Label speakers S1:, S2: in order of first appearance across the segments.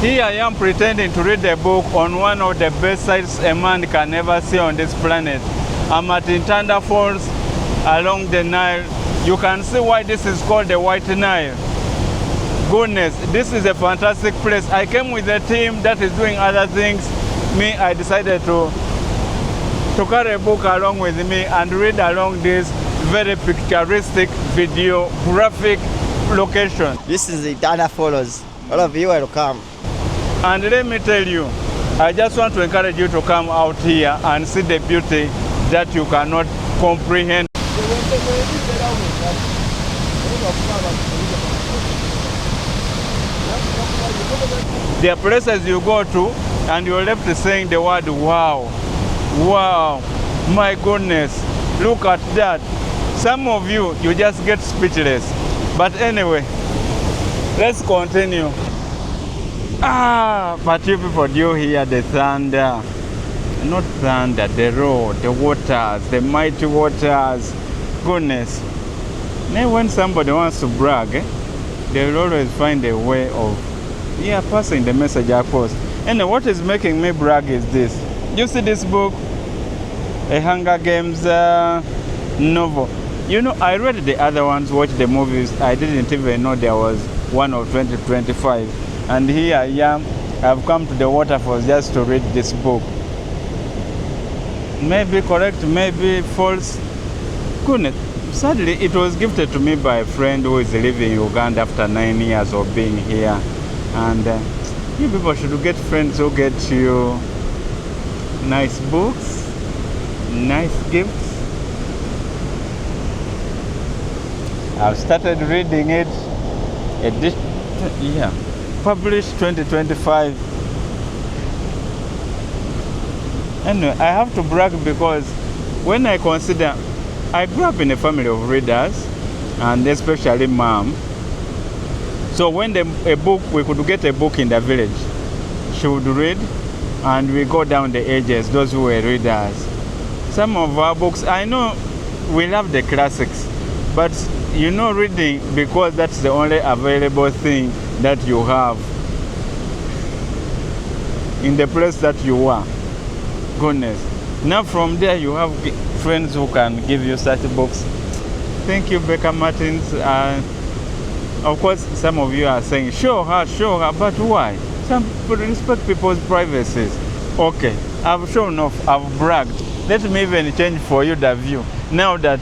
S1: Here I am pretending to read a book on one of the best sights a man can ever see on this planet. I'm at Itanda Falls along the Nile. You can see why this is called the White Nile. Goodness, this is a fantastic place. I came with a team that is doing other things. I decided to carry a book along with me and read along this very picturesque videographic location.
S2: This is Itanda Falls. All of you will come.
S1: And let me tell you, I just want to encourage you to come out here and see the beauty that you cannot comprehend. There are places you go to and you're left saying the word wow. Wow, my goodness, look at that. Some of you just get speechless. But anyway, let's continue. But you people, do you hear the thunder? Not thunder, the roar, the waters, the mighty waters. Goodness. Now when somebody wants to brag, they will always find a way of passing the message across. And what is making me brag is this. You see this book? A Hunger Games novel. You know, I read the other ones, watched the movies. I didn't even know there was one of 2025. And here I am. I've come to the waterfalls just to read this book. Maybe correct, maybe false. Goodness. Sadly, it was gifted to me by a friend who is living in Uganda after 9 years of being here. And you people should get friends who get you nice books, nice gifts. I've started reading it. Published 2025. Anyway, I have to brag because when I consider, I grew up in a family of readers, and especially mom. So when we could get a book in the village, she would read, and we go down the ages, those who were readers. Some of our books, I know we love the classics, but you know reading because that's the only available thing that you have in the place that you are. Goodness. Now from there you have friends who can give you such books. Thank you, Becca Martins. Of course, some of you are saying, show her, but why? Some people respect people's privacies. Okay, I've shown off, I've bragged. Let me even change for you the view. Now that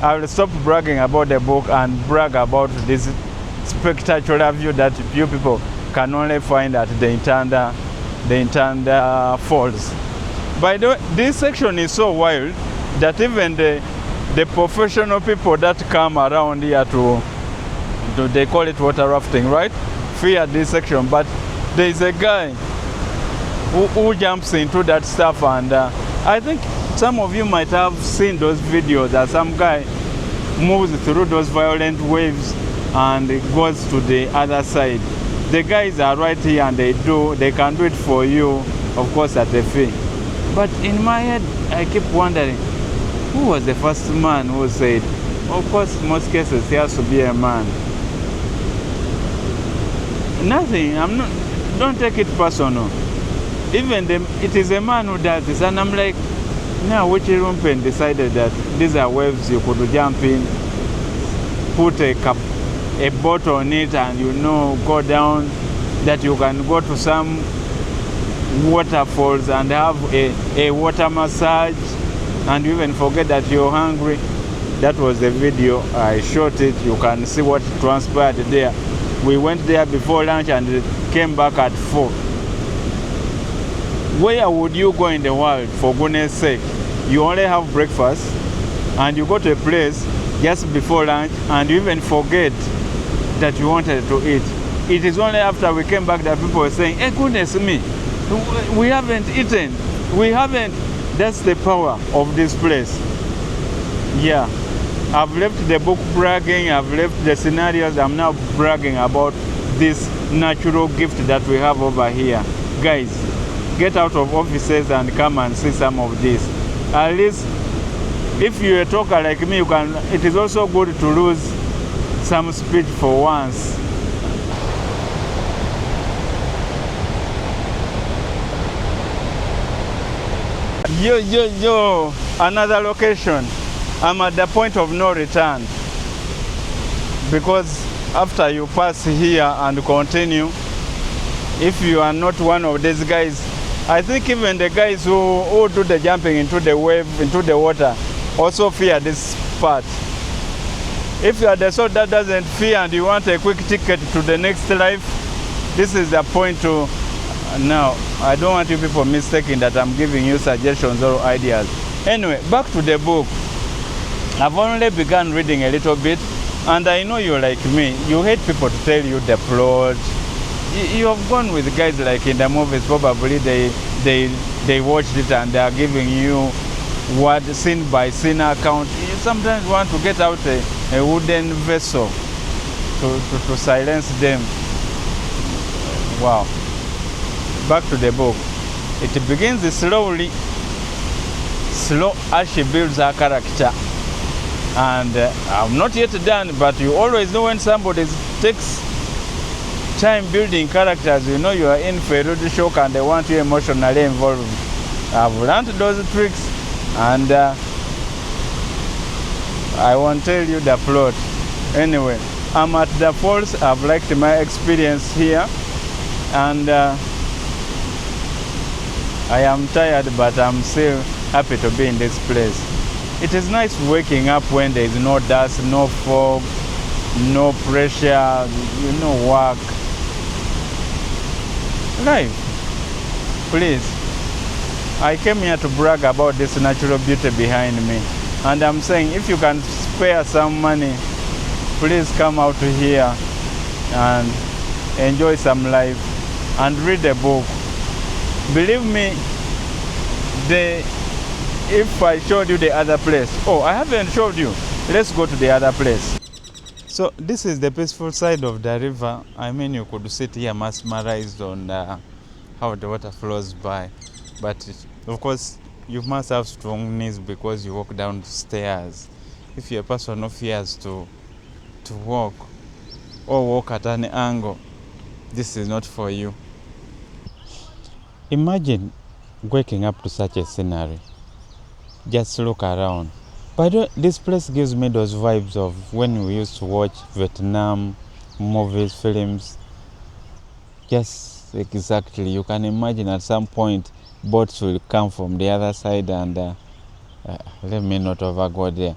S1: I will stop bragging about the book and brag about this spectacular view that you people can only find at the Itanda Falls. By the way, this section is so wild that even the professional people that come around here they call it water rafting, right? Fear this section, but there is a guy who jumps into that stuff, and I think some of you might have seen those videos that some guy moves through those violent waves and goes to the other side. The guys are right here and they can do it for you, of course, at a fee. But in my head, I keep wondering, who was the first man who said, of course, in most cases, he has to be a man. Nothing, don't take it personal. Even it is a man who does this, and I'm like, now which Rumpen decided that these are waves you could jump in, put a boat on it, and go down, that you can go to some waterfalls and have a water massage, and you even forget that you're hungry. That was the video. I shot it. You can see what transpired there. We went there before lunch and came back at 4. Where would you go in the world, for goodness sake? You only have breakfast and you go to a place just before lunch and you even forget that you wanted to eat. It is only after we came back that people were saying, hey, goodness me, we haven't eaten. We haven't. That's the power of this place. Yeah. I've left the book bragging, I've left the scenarios, I'm now bragging about this natural gift that we have over here. Guys, get out of offices and come and see some of this. At least, if you're a talker like me, it is also good to lose some speech for once. Yo, another location. I'm at the point of no return. Because after you pass here and continue, if you are not one of these guys, I think even the guys who do the jumping into the wave, into the water, also fear this part. If you are the sort that doesn't fear and you want a quick ticket to the next life, this is the point to. Now, I don't want you people mistaking that I'm giving you suggestions or ideas. Anyway, back to the book. I've only begun reading a little bit, and I know you're like me. You hate people to tell you the plot. You have gone with guys like in the movies, probably they watched it and they are giving you what scene by scene account. You sometimes want to get out a wooden vessel to silence them. Wow. Back to the book. It begins slowly, slow as she builds her character. And I'm not yet done, but you always know when somebody takes time building characters, you know you are in for a rude shock and they want you emotionally involved. I've learned those tricks, and I won't tell you the plot. Anyway, I'm at the falls. I've liked my experience here, and I am tired, but I'm still happy to be in this place. It is nice waking up when there is no dust, no fog, no pressure, work. Life. Please. I came here to brag about this natural beauty behind me. And I'm saying if you can spare some money, please come out here and enjoy some life and read a book. Believe me, if I showed you the other place, I haven't showed you. Let's go to the other place. So this is the peaceful side of the river. I mean, you could sit here mesmerized on how the water flows by. But of course, you must have strong knees because you walk down stairs. If you're a person who fears to walk or walk at an angle, this is not for you. Imagine waking up to such a scenery. Just look around. But this place gives me those vibes of when we used to watch Vietnam movies, films. Just exactly. You can imagine at some point boats will come from the other side and let me not overgo there.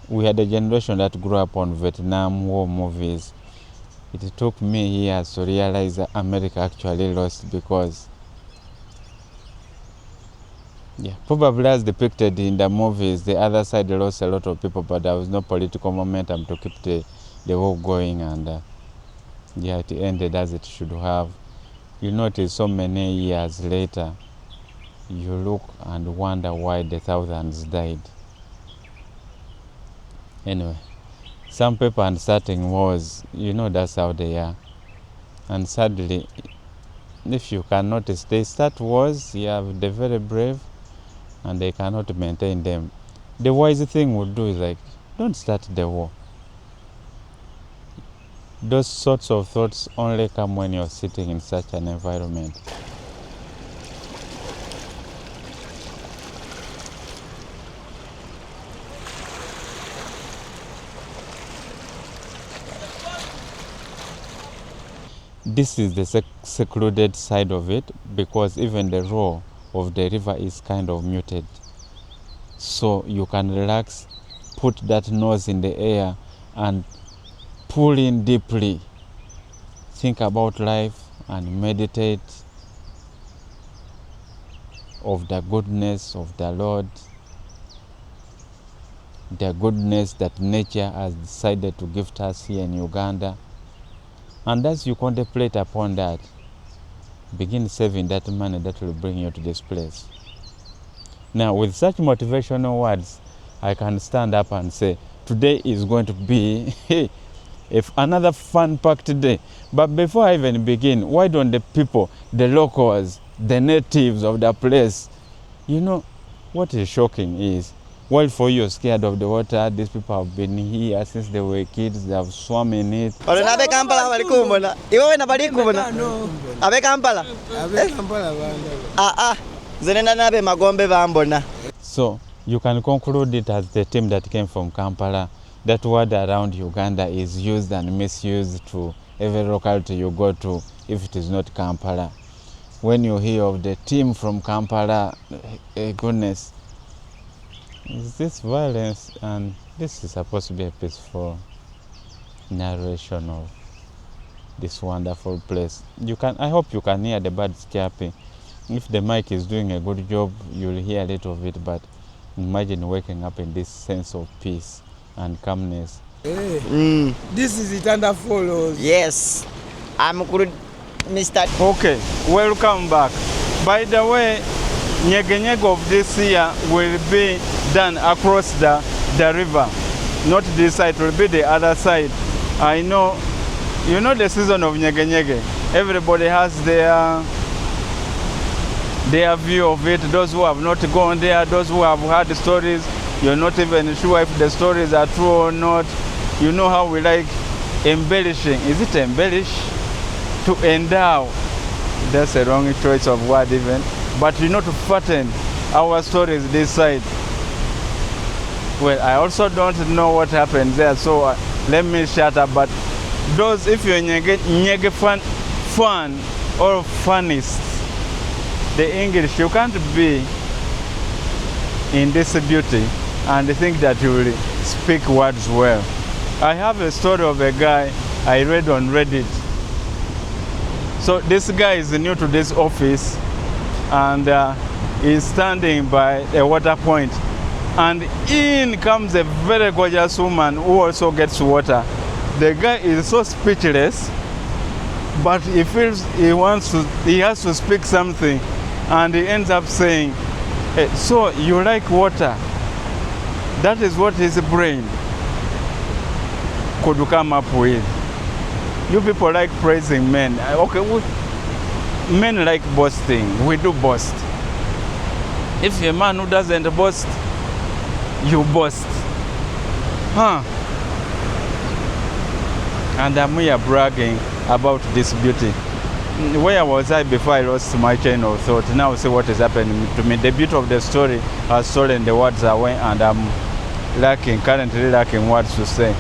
S1: We had a generation that grew up on Vietnam War movies. It took me years to realize that America actually lost because, probably as depicted in the movies, the other side lost a lot of people, but there was no political momentum to keep the war going, and it ended as it should have. You notice so many years later, you look and wonder why the thousands died. Anyway, some people and starting wars, that's how they are. And sadly, if you can notice, they start wars, they're very brave, and they cannot maintain them. The wise thing would do is don't start the war. Those sorts of thoughts only come when you're sitting in such an environment. This is the secluded side of it because even the roar of the river is kind of muted. So you can relax, put that nose in the air and pull in deeply. Think about life and meditate of the goodness of the Lord, the goodness that nature has decided to gift us here in Uganda. And as you contemplate upon that, begin saving that money that will bring you to this place. Now, with such motivational words, I can stand up and say, today is going to be if another fun-packed day. But before I even begin, why don't the people, the locals, the natives of the place, you know, what is shocking is, while for you scared of the water, these people have been here since they were kids, they have swum in it.
S2: Abe Kampala walikumbona. Iwe wena balikumbona. Abe Kampala.
S3: Abe Kampala banda.
S2: Zenenda nabe magombe bambona.
S1: So you can conclude it as the team that came from Kampala. That word around Uganda is used and misused to every locality you go to if it is not Kampala. When you hear of the team from Kampala, goodness, is this violence? And this is supposed to be a peaceful narration of this wonderful place. I hope you can hear the birds chirping. If the mic is doing a good job, you'll hear a little of it, but imagine waking up in this sense of peace and calmness.
S3: Hey. This is Itanda Falls.
S2: Yes. I'm good, Mr.
S1: Okay, welcome back. By the way, Nyege of this year will be done across the river. Not this side, it will be the other side. I know, you know the season of Nyege. Everybody has their view of it. Those who have not gone there, those who have heard the stories, you're not even sure if the stories are true or not. You know how we like embellishing. Is it embellish? To endow. That's a wrong choice of word even. But you know, to fatten our stories this side. Well, I also don't know what happened there, so let me shut up. But those, if you're Nyege fan or funniest, the English, you can't be in this beauty and think that you will speak words well. I have a story of a guy I read on Reddit. So this guy is new to this office and is standing by a water point. And in comes a very gorgeous woman who also gets water. The guy is so speechless, but he feels he has to speak something. And he ends up saying, hey, so you like water? That is what his brain could come up with. You people like praising men. Okay, men like boasting. We do boast. If you're a man who doesn't boast, you boast. And I'm here bragging about this beauty. Where was I before I lost my chain of thought? Now see what is happening to me. The beauty of the story has stolen the words away, and I'm currently lacking words to say.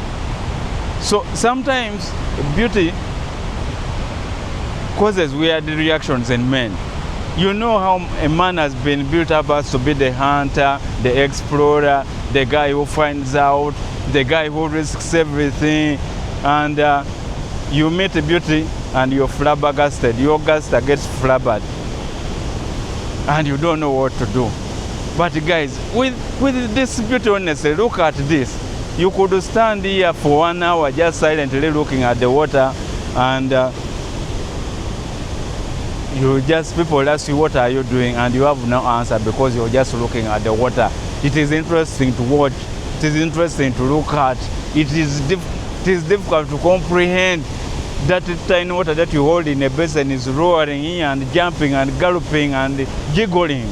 S1: So sometimes beauty causes weird reactions in men. You know how a man has been built up as to be the hunter, the explorer, the guy who finds out, the guy who risks everything, and you meet beauty and you're flabbergasted. Your gaster gets flabbered and you don't know what to do. But guys, with this beauty, honestly, look at this. You could stand here for 1 hour just silently looking at the water, and people ask you, what are you doing? And you have no answer because you're just looking at the water. It is interesting to watch. It is interesting to look at. It is difficult to comprehend that tiny water that you hold in a basin is roaring here and jumping and galloping and jiggling.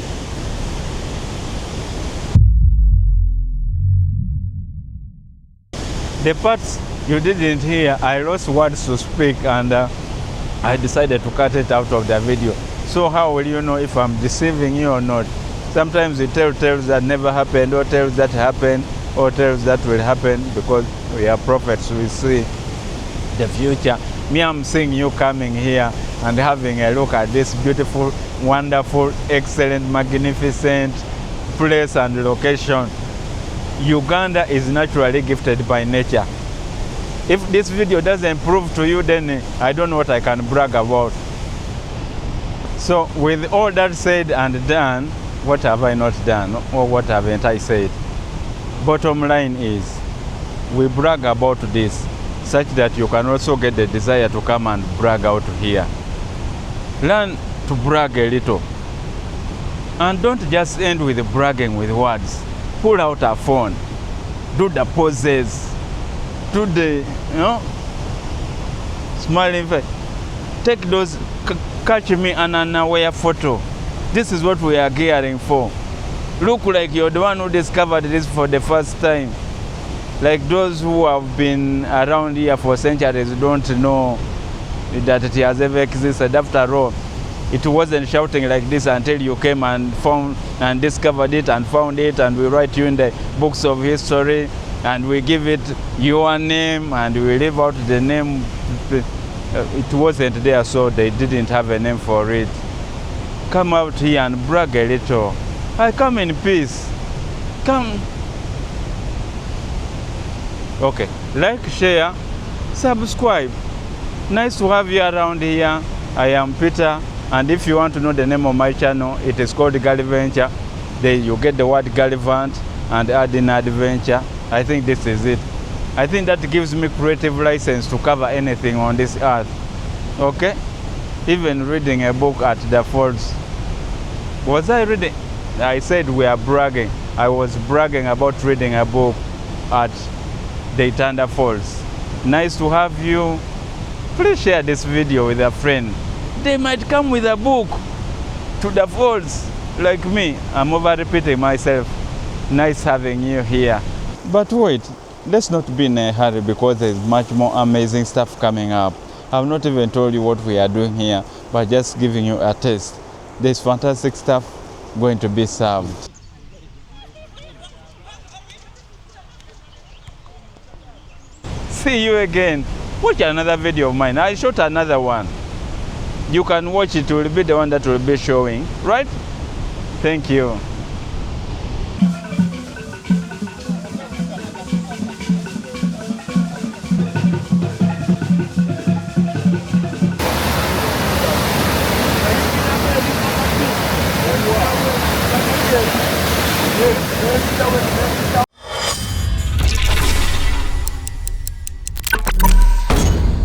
S1: The parts you didn't hear, I lost words to speak, and I decided to cut it out of the video. So how will you know if I'm deceiving you or not? Sometimes you tell tales that never happened, or tales that happened, or tales that will happen, because we are prophets, we see the future. Me, I'm seeing you coming here and having a look at this beautiful, wonderful, excellent, magnificent place and location. Uganda is naturally gifted by nature. If this video doesn't prove to you, then I don't know what I can brag about. So with all that said and done, what have I not done, or what haven't I said? Bottom line is, we brag about this such that you can also get the desire to come and brag out here. Learn to brag a little And don't just end with bragging with words. Pull out a phone. Do the poses. Do the, smiling face. Take those, catch me an unaware photo. This is what we are gearing for. Look like you're the one who discovered this for the first time. Like those who have been around here for centuries don't know that it has ever existed. After all, it wasn't shouting like this until you came and found and discovered it and found it, and we write you in the books of history, and we give it your name, and we leave out the name. It wasn't there, so they didn't have a name for it. Come out here and brag a little. I come in peace. Come. Okay, like, share, subscribe. Nice to have you around here. I am Peter, and if you want to know the name of my channel, it is called Gulliventure. There you get the word Gullivan and add in adventure. I think this is it. I think that gives me creative license to cover anything on this earth. Okay? Even reading a book at the falls. Was I reading? I said we are bragging. I was bragging about reading a book at the Itanda Falls. Nice to have you. Please share this video with a friend. They might come with a book to the falls like me. I'm over repeating myself. Nice having you here. But wait, let's not be in a hurry because there's much more amazing stuff coming up. I've not even told you what we are doing here, but just giving you a taste. There's fantastic stuff going to be served. See you again. Watch another video of mine. I shot another one. You can watch it. It will be the one that will be showing, right? Thank you.